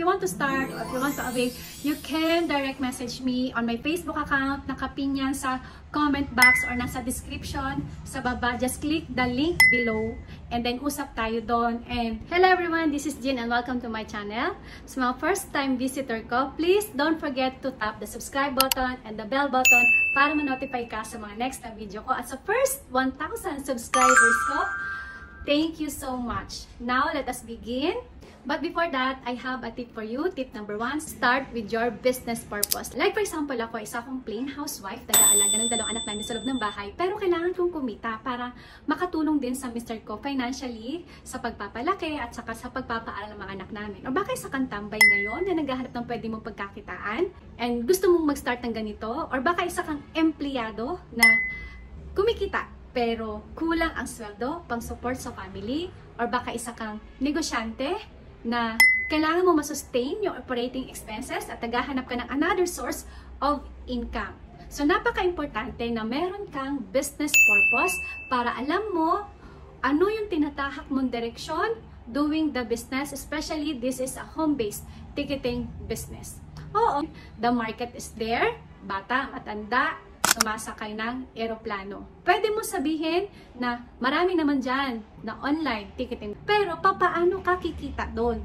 you want to start or if you want to avail, you can direct message me on my Facebook account. Nakapin yan sa comment box or nasa description sa baba. Just click the link below and then usap tayo doon. And hello everyone, this is Jean and welcome to my channel. Sa mga first time visitor ko, please don't forget to tap the subscribe button and the bell button para ma-notify ka sa mga next na video ko. At sa first 1,000 subscribers ko, thank you so much. Now, let us begin. But before that, I have a tip for you. Tip number 1, start with your business purpose. Like for example, ako, isa akong plain housewife, nag-aalaga ng 2 anak namin sa loob ng bahay, pero kailangan kong kumita para makatulong din sa mister ko financially, sa pagpapalaki at saka sa pagpapaaral ng mga anak namin. O baka isa kang tambay ngayon na naghahanap ng pwede mong pagkakitaan and gusto mong mag-start ng ganito, or baka isa kang empleyado na kumikita pero kulang ang sweldo pang support sa family, or baka isa kang negosyante na kailangan mo masustain yung operating expenses at naghahanap ka ng another source of income. So napaka-importante na meron kang business purpose para alam mo ano yung tinatahak mong direksyon doing the business, especially this is a home-based ticketing business. Oo, the market is there, bata, matanda, sumasakay ng eroplano. Pwede mo sabihin na marami naman dyan na online ticketing. Pero papaano ka kikita doon?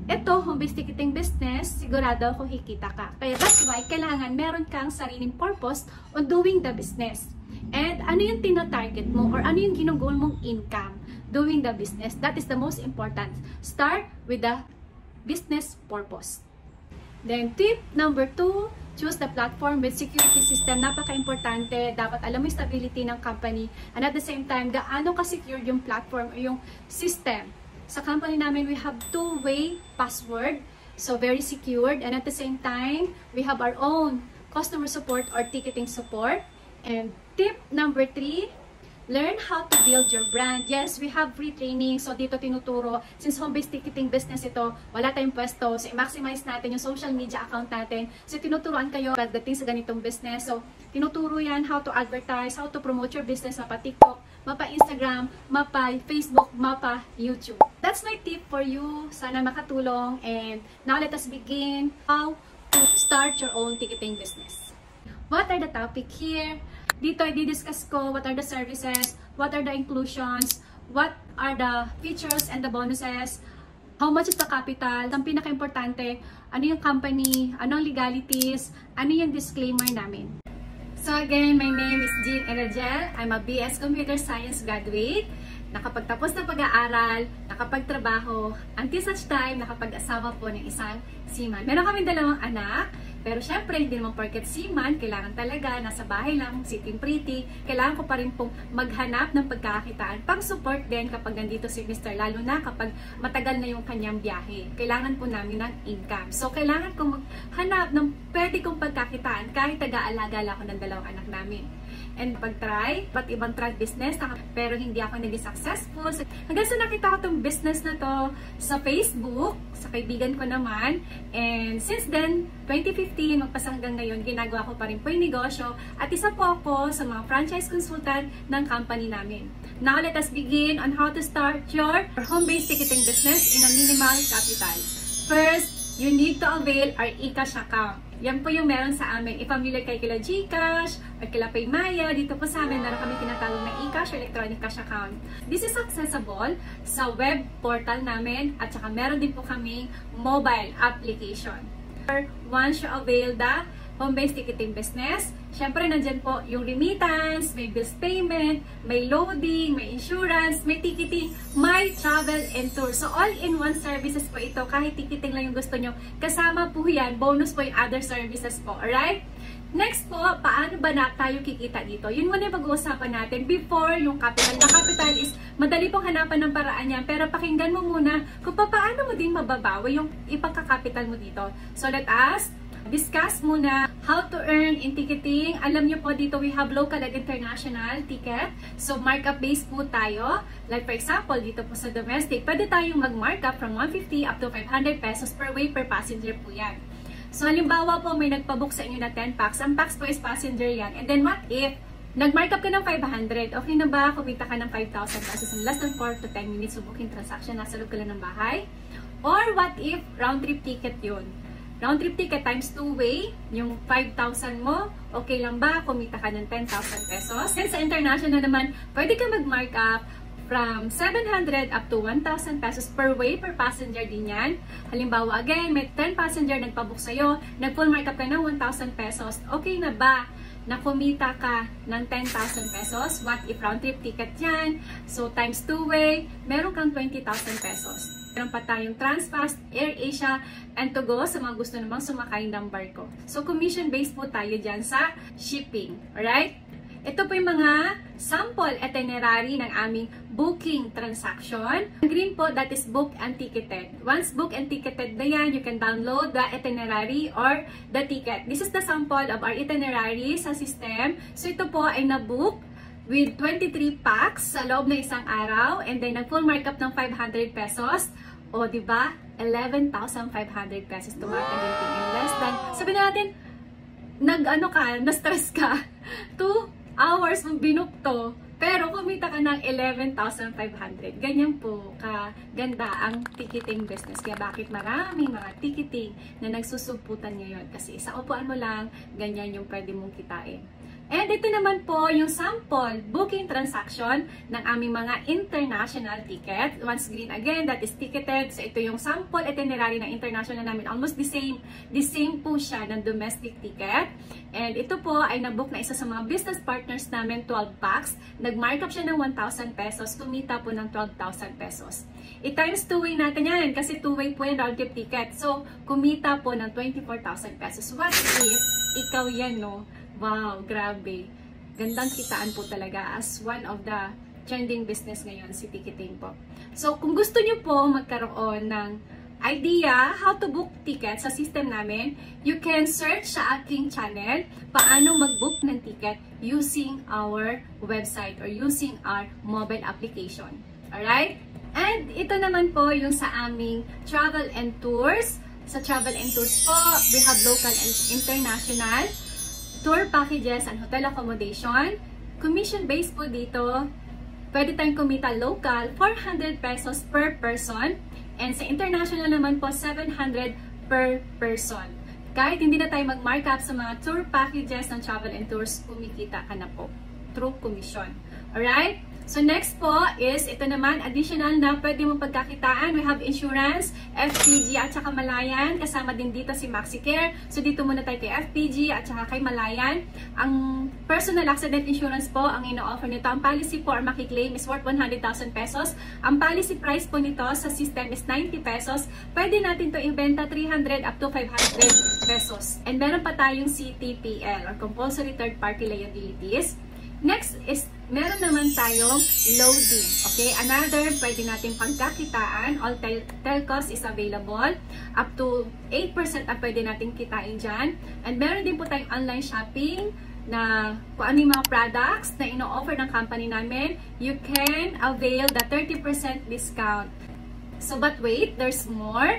Ito, home-based ticketing business, sigurado ako kikita ka. Kaya that's why kailangan meron kang sariling purpose on doing the business. And ano yung tina-target mo or ano yung ginugol mong income doing the business? That is the most important. Start with the business purpose. Then tip number 2, choose the platform with security system. Napaka-importante. Dapat alam mo yung stability ng company. And at the same time, gaano ka-secure yung platform o yung system. Sa company namin, we have 2-way password. So, very secured. And at the same time, we have our own customer support or ticketing support. And tip number 3, learn how to build your brand. Yes, we have free training. So, dito tinuturo. Since home-based ticketing business ito, wala tayong pwesto. So, i-maximize natin yung social media account natin. So, tinuturuan kayo pagdating sa ganitong business. So, tinuturo yan how to advertise, how to promote your business, mapa TikTok, mapa Instagram, mapa Facebook, mapa YouTube. That's my tip for you. Sana makatulong. And now, let us begin how to start your own ticketing business. What are the topic here? Dito ay didiscuss ko what are the services, what are the inclusions, what are the features and the bonuses, how much is the capital, ang pinaka-importante, ano yung company, ano ang legalities, ano yung disclaimer namin. So again, my name is Jean Enagel. I'm a BS Computer Science graduate. Nakapagtapos ng pag-aaral, nakapagtrabaho, until such time, nakapag-asawa po ng isang seaman. Meron kaming 2 anak. Pero syempre, hindi naman porket seaman, kailangan talaga, nasa bahay lang, sitting pretty, kailangan ko pa rin pong maghanap ng pagkakakitaan, pang-support din kapag nandito si Mr. Lalo na kapag matagal na yung kanyang biyahe. Kailangan po namin ng income. So, kailangan kong maghanap ng pwede kong pagkakitaan kahit taga-alaga lang ako ng 2 anak namin. And pag-try, pat ibang try business, pero hindi ako naging successful. So, hanggang sa nakita ko itong business na to sa Facebook, sa kaibigan ko naman. And since then, 2015, magpas hanggang ngayon, ginagawa ko pa rin po yung negosyo. At isa po ako sa mga franchise consultant ng company namin. Now, let us begin on how to start your home-based ticketing business in a minimal capital. First, you need to avail our eCash account. Yan po yung meron sa amin. I-familiar kayo kila GCash or kila Paymaya. Dito po sa amin, meron kami tinatawag na eCash or electronic cash account. This is accessible sa web portal namin at saka meron din po kaming mobile application. Once you avail the home-based ticketing business, syempre nandyan po yung remittance, may bills payment, may loading, may insurance, may ticketing, may travel and tour. So all-in-one services po ito. Kahit ticketing lang yung gusto nyo, kasama po yan. Bonus po yung other services po. Alright? Next po, paano ba na tayo kikita dito? Yun muna yung pag-uusapan natin before yung capital. The capital is madali pong hanapan ng paraan yan, pero pakinggan mo muna kung paano mo din mababawi yung ipagkakapital mo dito. So let us discuss muna how to earn in ticketing. Alam nyo po dito we have local and international ticket. So markup based po tayo. Like for example, dito po sa domestic, pwede tayong mag-markup from 150 up to 500 pesos per way per passenger po yan. So halimbawa po may nagpabook sa inyo na 10 packs. Ang packs po is passenger yan. And then what if nag-markup ka ng 500? Okay na ba? Kumita ka ng 5,000 pesos in less than 4 to 10 minutes of booking transaction. Nasa loob ka lang ng bahay. Or what if round trip ticket yun? Round trip ticket times 2-way, yung 5,000 mo, okay lang ba? Kumita ka ng 10,000 pesos. And sa international naman, pwede ka mag-mark up from 700 up to 1,000 pesos per way, per passenger din yan. Halimbawa, again, may 10 passenger nagpabook sa'yo, nag-full mark up ka ng 1,000 pesos. Okay na ba na kumita ka ng 10,000 pesos? What if round trip ticket yan? So, times 2-way, meron kang 20,000 pesos. Meron pa tayong Transfast, AirAsia, and to go sa mga gusto namang sumakay ng barko. So, commission-based po tayo dyan sa shipping. Alright? Ito po yung mga sample itinerary ng aming booking transaction. Ang green po, that is booked and ticketed. Once booked and ticketed na yan, you can download the itinerary or the ticket. This is the sample of our itinerary sa system. So, ito po ay na-book with 23 packs sa loob ng isang araw, and then nag-full markup ng 500 pesos. O, diba? 11,500 pesos tumataginting in less than, sabi natin, na-stress ka. 2 hours mong binukto, pero kumita ka ng 11,500. Ganyan po kaganda ang ticketing business. Kaya bakit maraming mga ticketing na nagsusuputan ngayon? Kasi sa upuan mo lang, ganyan yung pwede mong kitain. And ito naman po yung sample booking transaction ng aming mga international ticket. Once green again, that is ticketed. So ito yung sample itinerary ng international namin. Almost the same. The same po siya ng domestic ticket. And ito po ay nabook na isa sa mga business partners namin, 12 packs. Nag-markup siya ng 1,000 pesos. Kumita po ng 12,000 pesos. I-times 2-way natin yan kasi 2-way po yung round trip ticket. So kumita po ng 24,000 pesos. What if ikaw yan, no? Wow, grabe. Gandang kitaan po talaga as one of the trending business ngayon, si ticketing po. So, kung gusto nyo po magkaroon ng idea how to book ticket sa system namin, you can search sa aking channel, paano mag-book ng ticket using our website or using our mobile application. Alright? And ito naman po yung sa aming travel and tours. Sa travel and tours po, we have local and international tour packages and hotel accommodation. Commission-based po dito. Pwede tayong kumita local, 400 pesos per person. And sa international naman po, 700 per person. Kahit hindi na tayo mag-markup sa mga tour packages ng travel and tours, kumikita ka na po through commission. Alright? So next po is, ito naman, additional na pwede mong pagkakitaan. We have insurance, FPG at saka Malayan. Kasama din dito si MaxiCare. So dito muna tayo kay FPG at saka kay Malayan. Ang personal accident insurance po, ang ino-offer nito. Ang policy po or makiklaim is worth 100,000 pesos. Ang policy price po nito sa system is 90 pesos. Pwede natin to ibenta 300 up to 500 pesos. And meron pa tayong CTPL or Compulsory Third Party Liabilities. Next is, meron naman tayong loading. Okay, another pwede natin pagkakitaan. All telcos is available. Up to 8% ang pwede natin kitain dyan. And meron din po tayong online shopping na kung ano yung mga products na ino-offer ng company namin, you can avail the 30% discount. So, but wait, there's more.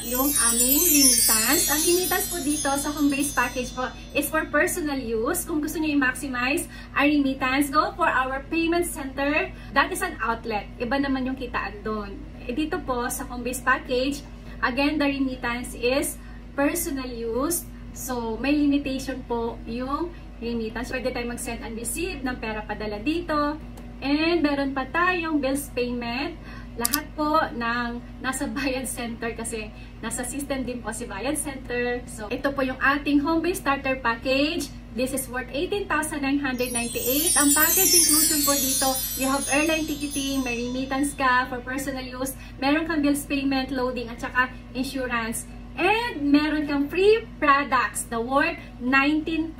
Yung aming remittance. Ang remittance po dito sa home-based package po is for personal use. Kung gusto nyo i-maximize our remittance, go for our payment center. That is an outlet. Iba naman yung kitaan doon. Dito po sa home-based package, again, the remittance is personal use. So, may limitation po yung remittance. Pwede tayo mag-send and receive ng pera padala dito. And meron pa tayong bills payment. Lahat po ng nasa Bayad Center kasi nasa system din po si Bayad Center. So, ito po yung ating home-based starter package. This is worth 18,998. Ang package inclusion po dito, you have airline ticketing, may remittance ka for personal use, meron kang bills payment, loading, at saka insurance. And meron kang free products na worth 19,000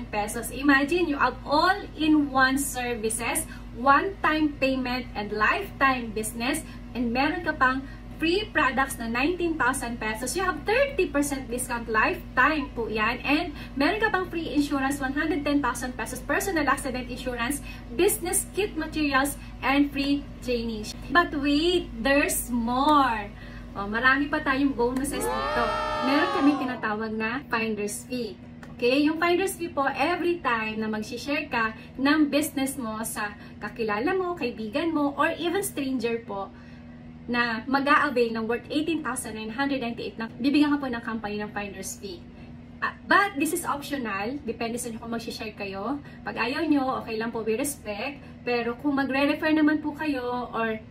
pesos. Imagine, you have all-in-one services, one-time payment, and lifetime business. And meron ka pang free products na 19,000 pesos. You have 30% discount lifetime po yan. And meron ka pang free insurance, 110,000 pesos, personal accident insurance, business kit materials, and free training. But wait, there's more. Oh, marami pa tayong bonuses dito. Meron kami tinatawag na finder's fee. Okay, yung finder's fee po, every time na mag-share ka ng business mo sa kakilala mo, kaibigan mo, or even stranger po, na mag-a-avail ng worth 18,998 na bibigyan ka po ng company ng finder's fee. But this is optional. Depende sa inyo kung mag-share kayo. Pag ayaw nyo, okay lang po, we respect. Pero kung magre-refer naman po kayo or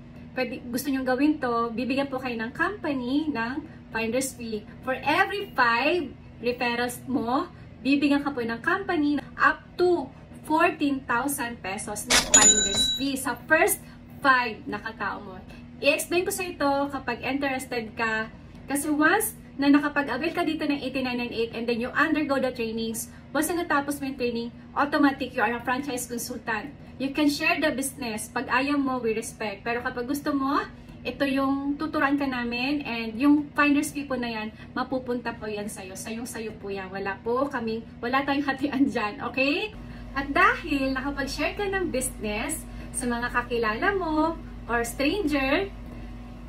gusto nyo gawin to, bibigyan po kayo ng company ng finder's fee. For every 5 referrals mo, bibigyan ka po ng company up to 14,000 pesos na finder's fee sa first 5 na katao mo. I-explain ko sa ito kapag interested ka. Kasi once na nakapag-avail ka dito ng 8998 and then you undergo the trainings, once na natapos mo yung training, automatic you are a franchise consultant. You can share the business. Pag ayaw mo, we respect. Pero kapag gusto mo, ito yung tuturan ka namin and yung finder's fee po na yan, mapupunta po yan sa'yo. Sayong-sayo po yan. Wala tayong hatian dyan. Okay? At dahil nakapag-share ka ng business sa mga kakilala mo, or stranger,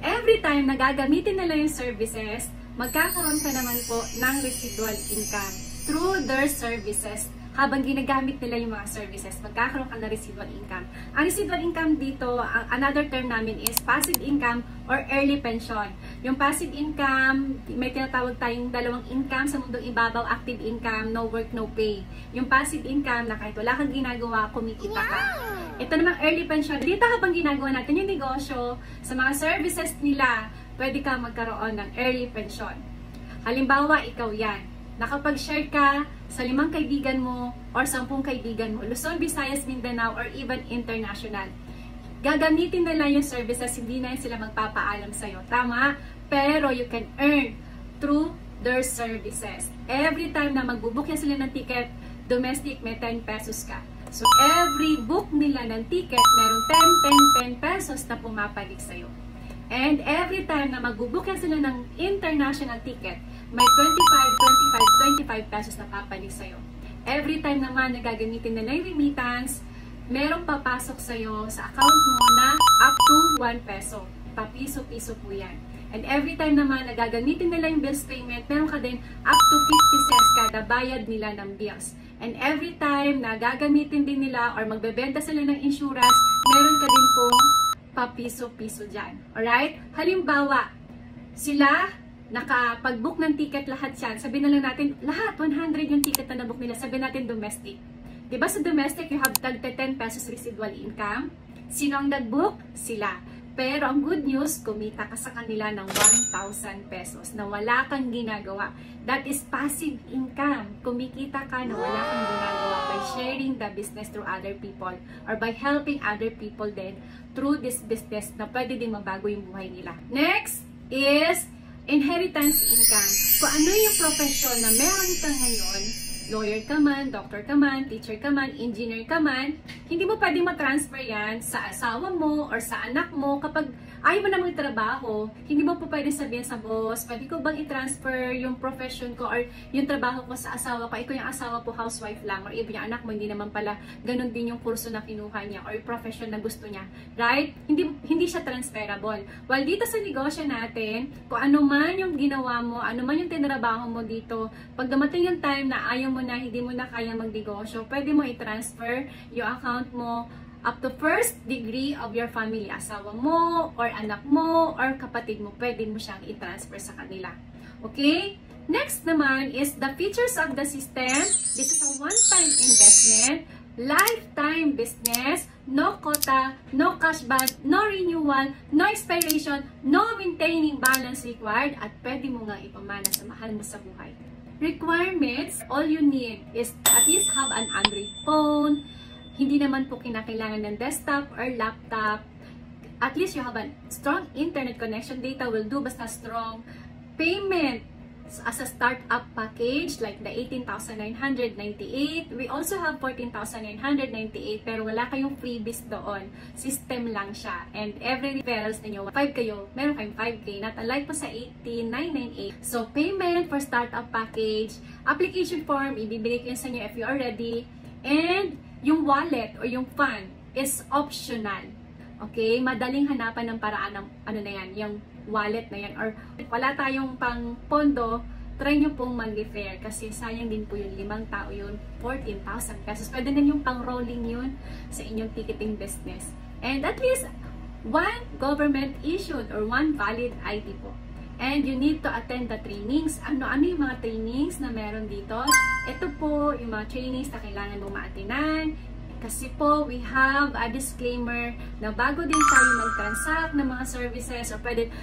every time na gagamitin nila yung services, magkakaroon ka naman po ng residual income through their services. Habang ginagamit nila yung mga services, magkakaroon ka ng residual income. Ang residual income dito, another term namin is passive income or early pension. Yung passive income, may tinatawag tayong dalawang income sa mundong ibabaw, active income, no work, no pay. Yung passive income na kahit wala kang ginagawa, kumikita ka. Ito namang early pension, dito habang ginagawa natin yung negosyo, sa mga services nila, pwede ka magkaroon ng early pension. Halimbawa, ikaw yan. Nakapag-share ka sa 5 kaibigan mo or 10 kaibigan mo, Luzon, Visayas, Mindanao, or even international. Gagamitin nila yung services, hindi na sila magpapaalam sa'yo. Tama? Pero you can earn through their services. Every time na magbubook yan sila ng ticket, domestic, may 10 pesos ka. So, every book nila ng ticket, meron 10 pesos na pumapalik sa'yo. And every time na magbubook yan sila ng international ticket, may 25 pesos na papalik sa'yo. Every time naman na gagamitin nila yung remittance, merong papasok sa'yo sa account mo na up to 1 peso. Papiso-piso po yan. And every time naman na gagamitin nila yung bills payment, meron ka din up to 50 cents kada bayad nila ng bills. And every time na gagamitin din nila or magbebenta sila ng insurance, meron ka din pong papiso-piso dyan. Alright? Halimbawa, sila nakapag-book ng ticket lahat yan. Sabihin na lang natin, lahat, 100 yung ticket na nabook nila. Sabihin natin domestic. Diba sa domestic, you have tagta 10 pesos residual income. Sino ang nag-book? Sila. Pero ang good news, kumita ka sa kanila ng 1,000 pesos na wala kang ginagawa. That is passive income. Kumikita ka na wala kang ginagawa by sharing the business through other people or by helping other people then through this business na pwede din mabago yung buhay nila. Next is inheritance income. Kung ano yung profession na meron ka ngayon, lawyer ka man, doctor ka man, teacher ka man, engineer ka man, hindi mo pwedeng matransfer yan sa asawa mo or sa anak mo kapag ayaw mo na magtrabaho. Hindi mo po pwedeng sabihin sa boss, pwede ko bang i-transfer yung profession ko or yung trabaho ko sa asawa ko? Ikaw yung asawa po, housewife lang, or even yung anak mo, hindi naman pala ganun din yung kurso na kinuha niya or yung profession na gusto niya. Right? Hindi siya transferable. While dito sa negosyo natin, kung ano man yung ginawa mo, ano man yung tinrabaho mo dito, pag dumating yung time na ayaw mo na, hindi mo na kaya magnegosyo, pwede mo i-transfer yung account mo up to first degree of your family, asawa mo, or anak mo, or kapatid mo, pwede mo siyang i-transfer sa kanila. Okay? Next naman is the features of the system. This is a one-time investment, lifetime business, no quota, no cash ban, no renewal, no expiration, no maintaining balance required, at pwede mo nga ipamana sa mahal mo sa buhay. Requirements, all you need is at least have an Android phone. Hindi naman po kinakailangan ng desktop or laptop. At least you have a strong internet connection. Data will do, basta strong. Payment as a startup package like the 18,998. We also have 14,998 pero wala kayong freebies doon. System lang siya. And every referrals ninyo, 5 kayo, meron kayong 5K. Not unlike po sa 18,998. So payment for startup package, application form, ibibigay ko yun sa inyo if you are ready. And yung wallet or yung fund is optional. Okay? Madaling hanapan ng paraan ng ano na yan, yung wallet na yan. Or wala tayong pang pondo, try nyo pong mag-refer kasi sayang din po yung 5 tao yun, 14,000 pesos. Pwede na yung pang rolling yun sa inyong ticketing business. And at least, one government issued or one valid ID po. And you need to attend the trainings. Ano-ano yung mga trainings na meron dito? Ito po yung mga trainings na kailangan mong maatinan. Kasi po, we have a disclaimer na bago din tayo mag-transact ng mga services or pwede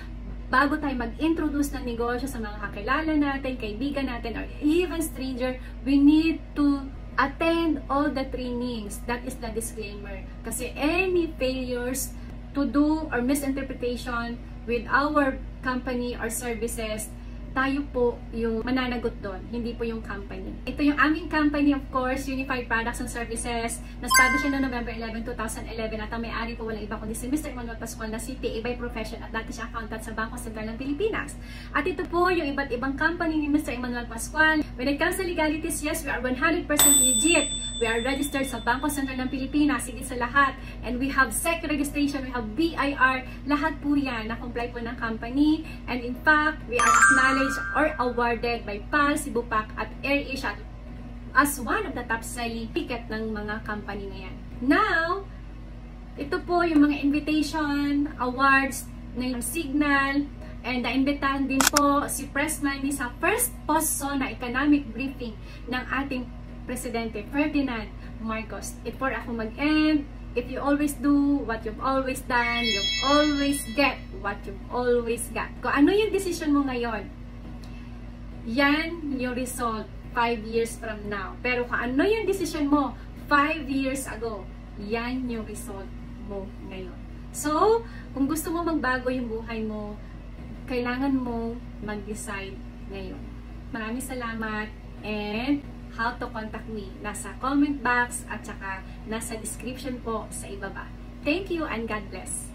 bago tayo mag-introduce ng negosyo sa mga kakilala natin, kaibigan natin, or even stranger, we need to attend all the trainings. That is the disclaimer. Kasi any failures to do or misinterpretation with our company or services, tayo po yung mananagot doon, hindi po yung company. Ito yung aming company, of course, Unified Products and Services. Na-establish siya noong November 11, 2011 at ang may-ari po walang iba kundi si Mr. Emmanuel Pascual na CPA by profession at dati siya accountant sa Bangko Sentral ng Pilipinas. At ito po yung iba't ibang company ni Mr. Emmanuel Pascual. When it comes to legalities, yes, we are 100% legit. We are registered sa Bangko Sentral ng Pilipinas, sigit sa lahat. And we have SEC registration, we have BIR, lahat po yan na comply po ng company. And in fact, we are acknowledged or awarded by PAL, Cebupac at AirAsia as one of the top selling ticket ng mga company na yan. Now, ito po yung mga invitation, awards, na yung signal, and naimbitahan din po si Pressman sa first post-SONA economic briefing ng ating Presidente Ferdinand Marcos. For ako mag-end, if you always do what you've always done, you'll always get what you've always got. Kung ano yung decision mo ngayon, yan yung result 5 years from now. Pero kung ano yung decision mo 5 years ago, yan yung result mo ngayon. So, kung gusto mo magbago yung buhay mo, kailangan mo mag-decide ngayon. Maraming salamat, and how to contact me nasa comment box at saka nasa description po sa ibaba. Thank you and God bless.